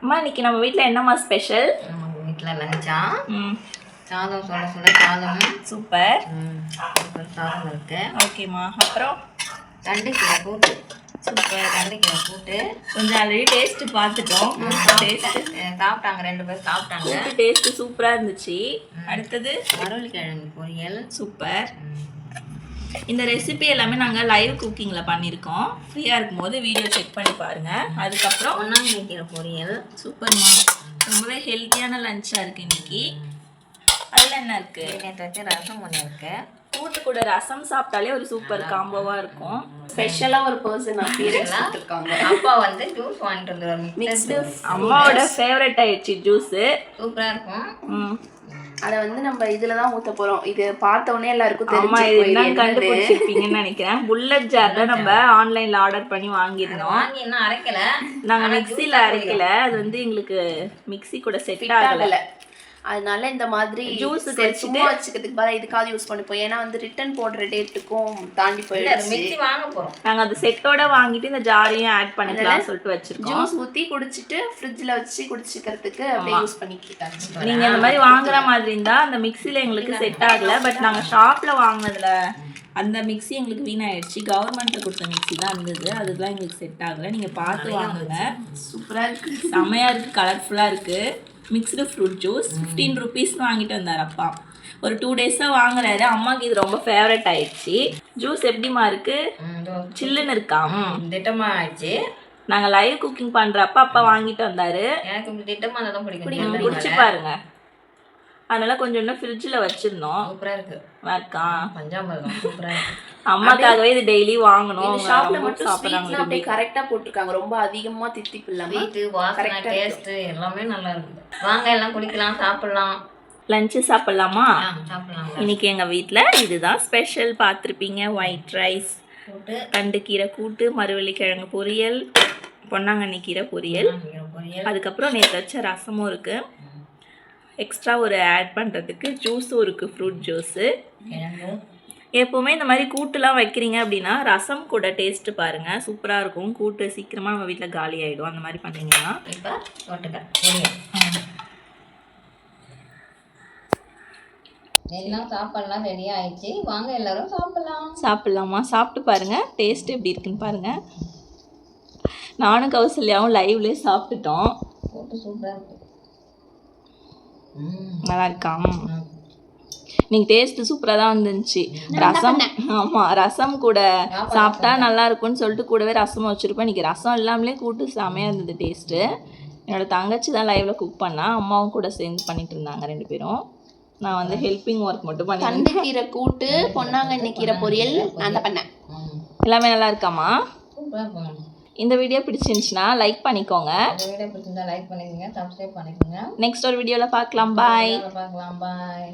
அம்மா இன்னைக்கு நம்ம வீட்டில் என்னம்மா ஸ்பெஷல்? நம்ம வீட்டில் லஞ்சா சாதம் சொல்ல சொல்ல சாதம் சூப்பர். சாதம் இருக்கு. ஓகேம்மா. அப்புறம் தண்டுக்கீரை கூட்டு. சூப்பர். தண்டுக்கீரை கூட்டு கொஞ்சம் ஆல்ரெடி டேஸ்ட்டு பார்த்துட்டோம். சாப்பிட்டாங்க, 2 பேர் சாப்பிட்டாங்க. கூட்டு டேஸ்ட்டு சூப்பராக இருந்துச்சு. அடுத்தது மரவள்ளிக்கிழங்கு பொரியல். சூப்பர். இந்த ரெசிபி எல்லாமே நாங்கள் லைவ் குக்கிங்கில் பண்ணியிருக்கோம். ஃப்ரீயாக இருக்கும்போது வீடியோ செக் பண்ணி பாருங்கள். அதுக்கப்புறம் பொன்னாங்கண்ணி கீரை பொரியல். சூப்பர்மா. ரொம்பவே ஹெல்த்தியான லஞ்சாக இருக்குது இன்னைக்கு. அதில் என்ன இருக்குது? நேற்று வச்சு ரசம் ஒன்று இருக்கு. கூட்டு கூட ரசம் சாப்பிட்டாலே ஒரு சூப்பர் காம்போவாக இருக்கும். ஸ்பெஷலாக ஒரு பர்சன் இருக்காங்க. அப்பா வந்து ஜூஸ் வாங்கிட்டு வந்துடுவாங்க. அம்மாவோட ஃபேவரட் ஆயிடுச்சு ஜூஸு. சூப்பராக இருக்கும். அதை வந்து நம்ம இதுல தான் ஊற்ற போகிறோம். இது பார்த்த உடனே எல்லாருக்கும் தெரியுமா இது என்ன கண்டுபிடிச்சிருப்பீங்கன்னு நினைக்கிறேன். புல்லட் ஜார் தான் நம்ம ஆன்லைனில் ஆர்டர் பண்ணி வாங்கியிருந்தோம். வாங்கி இன்னும் அரைக்கல. நாங்கள் மிக்சியில் அரைக்கல. அது வந்து எங்களுக்கு மிக்சி கூட செட் ஆகலை. அதனால இந்த மாதிரி ஜூஸ் சும்மா வச்சுக்கிறதுக்கு பதிலாக இதுக்காக யூஸ் பண்ணிப்போம். ஏன்னா வந்து ரிட்டர்ன் போடுற டேட்டுக்கும் தாண்டி போயிடுச்சு. மிக்சி வாங்க போகிறோம். நாங்கள் அது செட்டோட வாங்கிட்டு இந்த ஜாரையும் ஆட் பண்ணிக்கலாம் சொல்லிட்டு வச்சிருக்கோம். ஜூஸ் ஊற்றி குடிச்சிட்டு ஃப்ரிட்ஜில் வச்சு குடிச்சிக்கிறதுக்கு அப்படியே யூஸ் பண்ணிக்கிட்டாங்க. நீங்கள் இந்த மாதிரி வாங்குற மாதிரி இருந்தால் அந்த மிக்சியில் எங்களுக்கு செட் ஆகலை. பட் நாங்கள் ஷாப்பில் வாங்கினதுல அந்த மிக்சி எங்களுக்கு வீணாயிடுச்சு. கவர்மெண்ட்டில் கொடுத்த மிக்சி தான் இருந்தது. அதுதான் எங்களுக்கு செட் ஆகலை. நீங்கள் பார்த்து வாங்குங்க. சூப்பராக இருக்குது, செம்மையாக இருக்குது, கலர்ஃபுல்லாக இருக்குது. மிக்ஸ்டு ஃப்ரூட் ஜூஸ் 15 ருபீஸ்னு வாங்கிட்டு வந்தார் அப்பா. ஒரு 2 டேஸாக வாங்குறாரு. அம்மாவுக்கு இது ரொம்ப ஃபேவரட் ஆயிடுச்சு. ஜூஸ் எப்படிமா இருக்குது? சில்லுன்னு இருக்கா? திட்டமாக ஆயிடுச்சு. நாங்கள் லைவ் குக்கிங் பண்ணுறப்ப அப்பா வாங்கிட்டு வந்தார். எனக்கு இப்படி திட்டமாக இருந்தால் தான் பிடிக்கும். குடிச்சு பாருங்க. அதனால கொஞ்சம் இன்னும் ஃப்ரிட்ஜில் வச்சுருந்தோம். சூப்பராக இருக்குது. இருக்கா? பஞ்சாமிர்தம் சூப்பராக இருக்குது. அம்மாக்காகவே இது டெய்லி வாங்கணும். ஷாப்பில் மட்டும் சாப்பிட்றாங்க. அப்படியே கரெக்டாக போட்டிருக்காங்க. ரொம்ப அதிகமாக தித்திப்பு இல்லாமல் வீட்டு வாசனை டேஸ்ட்டு எல்லாமே நல்லா இருக்குது. வாங்க எல்லாம் குடிக்கலாம், சாப்பிட்லாம். லஞ்சு சாப்பிட்லாமா? சாப்பிட்லாம். இன்னைக்கு எங்கள் வீட்டில் இதுதான் ஸ்பெஷல். பார்த்துருப்பீங்க. ஒயிட் ரைஸ், தண்டு கீரை கூட்டு, மரவள்ளிக்கிழங்கு பொரியல், பொன்னாங்கண்ணி கீரை பொரியல், அதுக்கப்புறம் நேற்று வச்ச ரசமும் இருக்குது. எக்ஸ்ட்ரா ஒரு ஆட் பண்ணுறதுக்கு ஜூஸும் இருக்குது, ஃப்ரூட் ஜூஸு. எப்போவுமே இந்த மாதிரி கூட்டுலாம் வைக்கிறீங்க அப்படின்னா ரசம் கூட டேஸ்ட்டு பாருங்கள், சூப்பராக இருக்கும். கூட்டு சீக்கிரமாக நம்ம வீட்டில் காலி ஆகிடும். அந்த மாதிரி பண்ணிங்கன்னா இப்போ எல்லாம் சாப்பாடுலாம் ரெடி ஆயிடுச்சு. வாங்க எல்லாரும் சாப்பிட்லாமா? சாப்பிட்டு பாருங்கள், டேஸ்ட்டு எப்படி இருக்குன்னு பாருங்கள். நானும் கௌசல்யாவும் லைவ்லேயே சாப்பிட்டுட்டோம். சூப்பராக இருக்குது. நல்லா இருக்கா? நீங்கள் டேஸ்ட்டு சூப்பராக தான் வந்துருந்துச்சு. ரசம், ஆமாம், ரசம் கூட சாப்பிட்டா நல்லா இருக்கும்னு சொல்லிட்டு கூடவே ரசமும் வச்சுருப்பேன். இன்றைக்கி ரசம் இல்லாமலே கூட்டு செமையாக இருந்தது டேஸ்ட்டு. என்னோடய தங்கச்சி தான் லைவில் குக் பண்ணா. அம்மாவும் கூட சேர்ந்து பண்ணிட்டு இருந்தாங்க 2 பேரும். நான் வந்து ஹெல்பிங் ஒர்க் மட்டும் பண்ணி. தண்டு கீரை கூட்டு, பொன்னாங்கண்ணி கீரை பொரியல் நான் தான் பண்ணேன். எல்லாமே நல்லா இருக்காமா? சூப்பராக. இந்த வீடியோ பிடிச்சிருந்துச்சுன்னா லைக் பண்ணிக்கோங்க. இந்த வீடியோ பிடிச்சிருந்தா லைக் பண்ணிக்கோங்க, சப்ஸ்கிரைப் பண்ணிக்கோங்க. நெக்ஸ்ட் ஒரு வீடியோவில் பார்க்கலாம். பாய். பாய்.